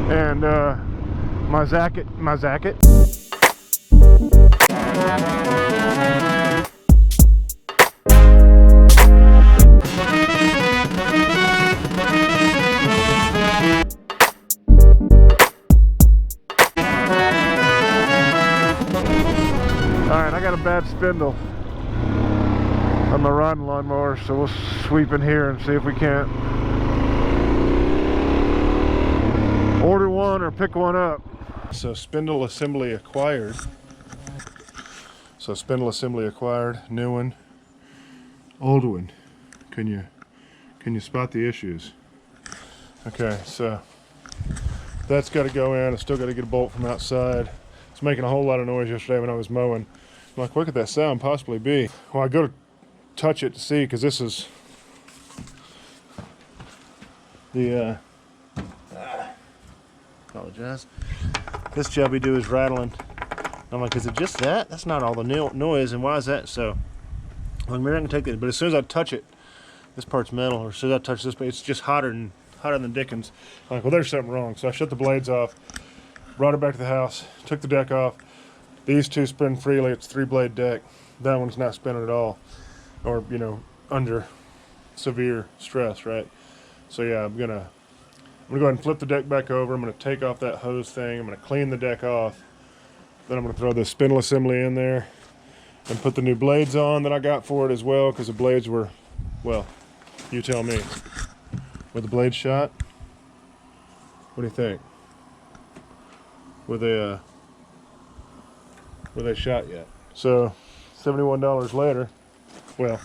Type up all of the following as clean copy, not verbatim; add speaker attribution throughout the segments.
Speaker 1: and my jacket. Alright, I got a bad spindle on my riding lawnmower, so we'll sweep in here and see if we can't order one or pick one up. So spindle assembly acquired. New one, old one. Can you spot the issues? Okay, so that's got to go in. I still got to get a bolt from outside. It's making a whole lot of noise yesterday when I was mowing. I'm like, what could that sound possibly be? Well, I go to touch it to see, because this is the apologize. This jubby do is rattling. I'm like, is it just that? That's not all the noise, and why is that so? Well, we're not gonna take it, but as soon as I touch it, this part's metal, or as soon as I touch this, it's just hotter than Dickens. I'm like, well, there's something wrong. So I shut the blades off, brought it back to the house, took the deck off. These two spin freely. It's 3-blade deck. That one's not spinning at all, or under severe stress, right? So yeah, I'm gonna go ahead and flip the deck back over. I'm gonna take off that hose thing. I'm gonna clean the deck off. Then I'm gonna throw the spindle assembly in there and put the new blades on that I got for it as well, because the blades were, well, you tell me. Were the blades shot? What do you think? Were they shot yet? So $71 later, well,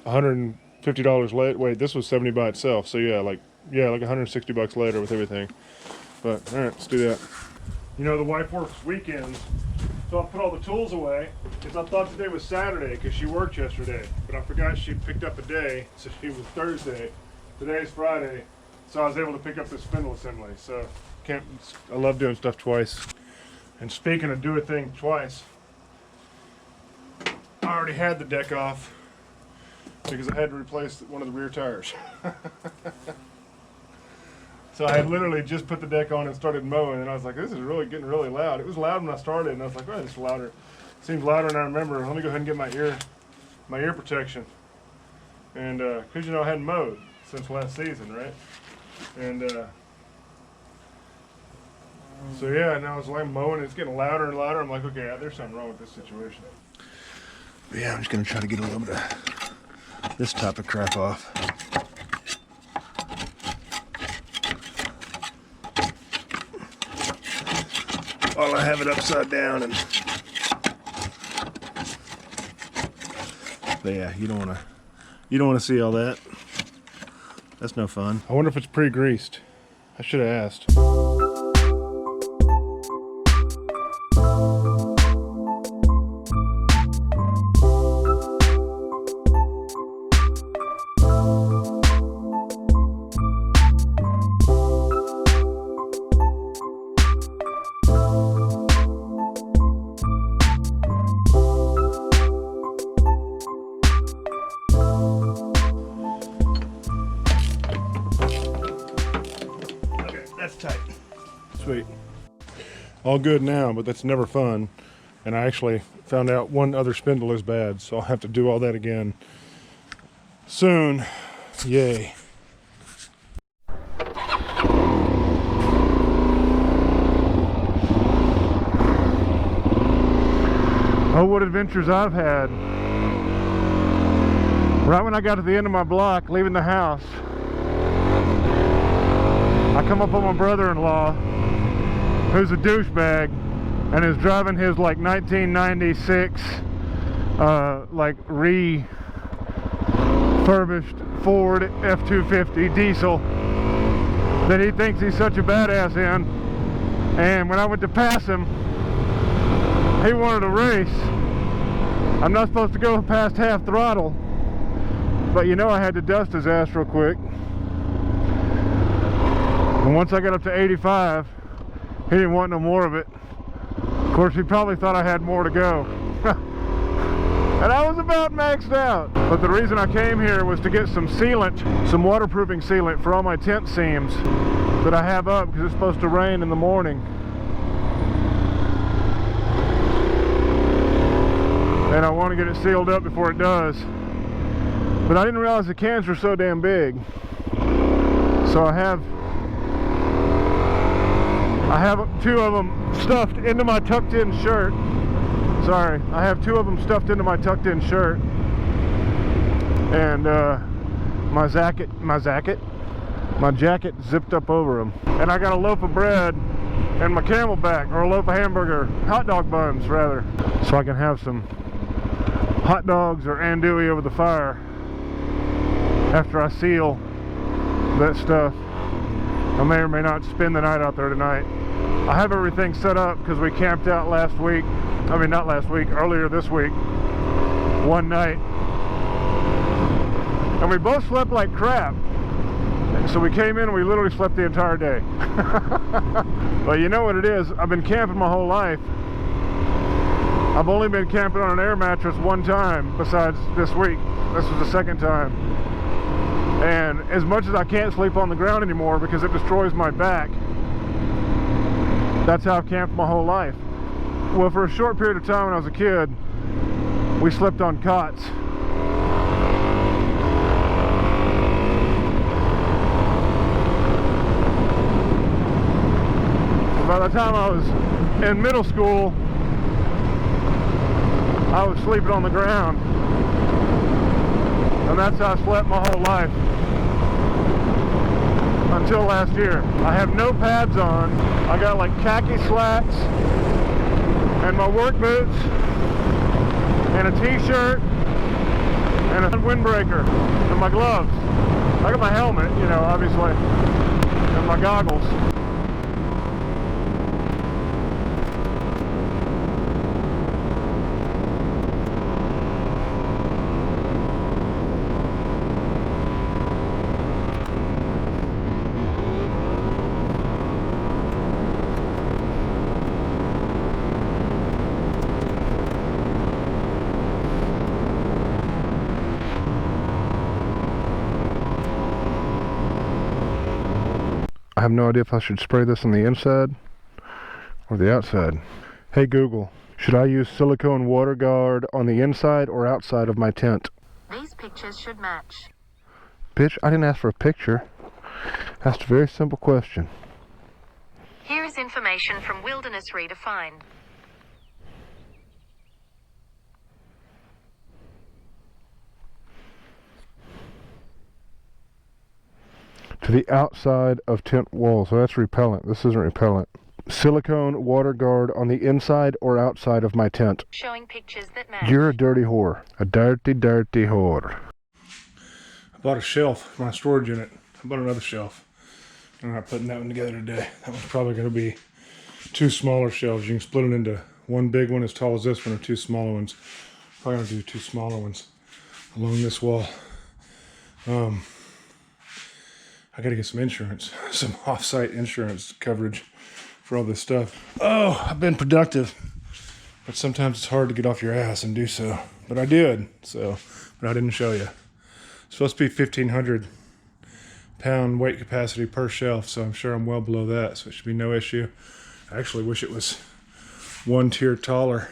Speaker 1: $150 later. Wait, this was 70 by itself. So yeah, like 160 bucks later with everything. But all right, let's do that. The wife works weekends, so I put all the tools away because I thought today was Saturday because she worked yesterday, but I forgot she picked up a day, so she was Thursday. Today's Friday, so I was able to pick up the spindle assembly. So I love doing stuff twice. And speaking of do a thing twice, I already had the deck off because I had to replace one of the rear tires. So I had literally just put the deck on and started mowing, and I was like, this is really getting really loud. It was loud when I started, and I was like, oh, it's louder. It seems louder than I remember. Let me go ahead and get my ear protection. And because I hadn't mowed since last season, right? And so yeah, now it's like mowing, it's getting louder and louder. I'm like, okay, there's something wrong with this situation. But yeah, I'm just gonna try to get a little bit of this type of crap off. While I have it upside down, but yeah, you don't wanna see all that. That's no fun. I wonder if it's pre-greased. I should have asked. Tight. Sweet. All good now, but that's never fun. And I actually found out one other spindle is bad, so I'll have to do all that again soon. Yay. Oh, what adventures I've had. Right when I got to the end of my block, leaving the house, I come up on my brother-in-law, who's a douchebag, and is driving his like 1996 like refurbished Ford F-250 diesel that he thinks he's such a badass in. And when I went to pass him, he wanted to race. I'm not supposed to go past half throttle, but I had to dust his ass real quick. And once I got up to 85, he didn't want no more of it. Of course, he probably thought I had more to go. And I was about maxed out. But the reason I came here was to get some sealant, some waterproofing sealant for all my tent seams that I have up because it's supposed to rain in the morning. And I want to get it sealed up before it does. But I didn't realize the cans were so damn big. So I have 2 of them stuffed into my tucked in shirt. Sorry, I have 2 of them stuffed into my tucked in shirt. And my jacket zipped up over them. And I got a loaf of bread and my Camelback, or a loaf of hamburger, hot dog buns rather. So I can have some hot dogs or andouille over the fire after I seal that stuff. I may or may not spend the night out there tonight. I have everything set up because we camped out last week. I mean, not last week, earlier this week, one night. And we both slept like crap. So we came in and we literally slept the entire day. But you know what it is? I've been camping my whole life. I've only been camping on an air mattress one time besides this week. This was the second time. And as much as I can't sleep on the ground anymore because it destroys my back, that's how I've camped my whole life. Well, for a short period of time when I was a kid, we slept on cots. By the time I was in middle school, I was sleeping on the ground. And that's how I slept my whole life. Until last year. I have no pads on. I got like khaki slacks and my work boots and a t-shirt and a windbreaker and my gloves. I got my helmet, you know, obviously, and my goggles. I have no idea if I should spray this on the inside or the outside. Hey Google, should I use silicone water guard on the inside or outside of my tent?
Speaker 2: These pictures should match.
Speaker 1: Bitch, I didn't ask for a picture. I asked a very simple question.
Speaker 2: Here is information from Wilderness Redefined.
Speaker 1: To the outside of tent wall. So that's repellent. This isn't repellent. Silicone water guard on the inside or outside of my tent.
Speaker 2: Showing pictures that match.
Speaker 1: You're a dirty whore. A dirty, dirty whore. I bought a shelf for my storage unit. I bought another shelf. I'm not putting that one together today. That one's probably going to be 2 smaller shelves. You can split it into one big one as tall as this one or 2 smaller ones. Probably going to do 2 smaller ones along this wall. I gotta get some insurance, some off-site insurance coverage for all this stuff. Oh, I've been productive, but sometimes it's hard to get off your ass and do so. But I did, but I didn't show you. It's supposed to be 1,500 pound weight capacity per shelf, so I'm sure I'm well below that, so it should be no issue. I actually wish it was 1 tier taller.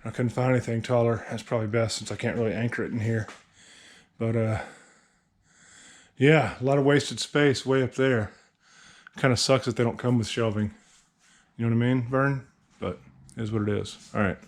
Speaker 1: I couldn't find anything taller. That's probably best since I can't really anchor it in here. But yeah, a lot of wasted space way up there. Kind of sucks that they don't come with shelving. You know what I mean, Vern? But it is what it is. All right.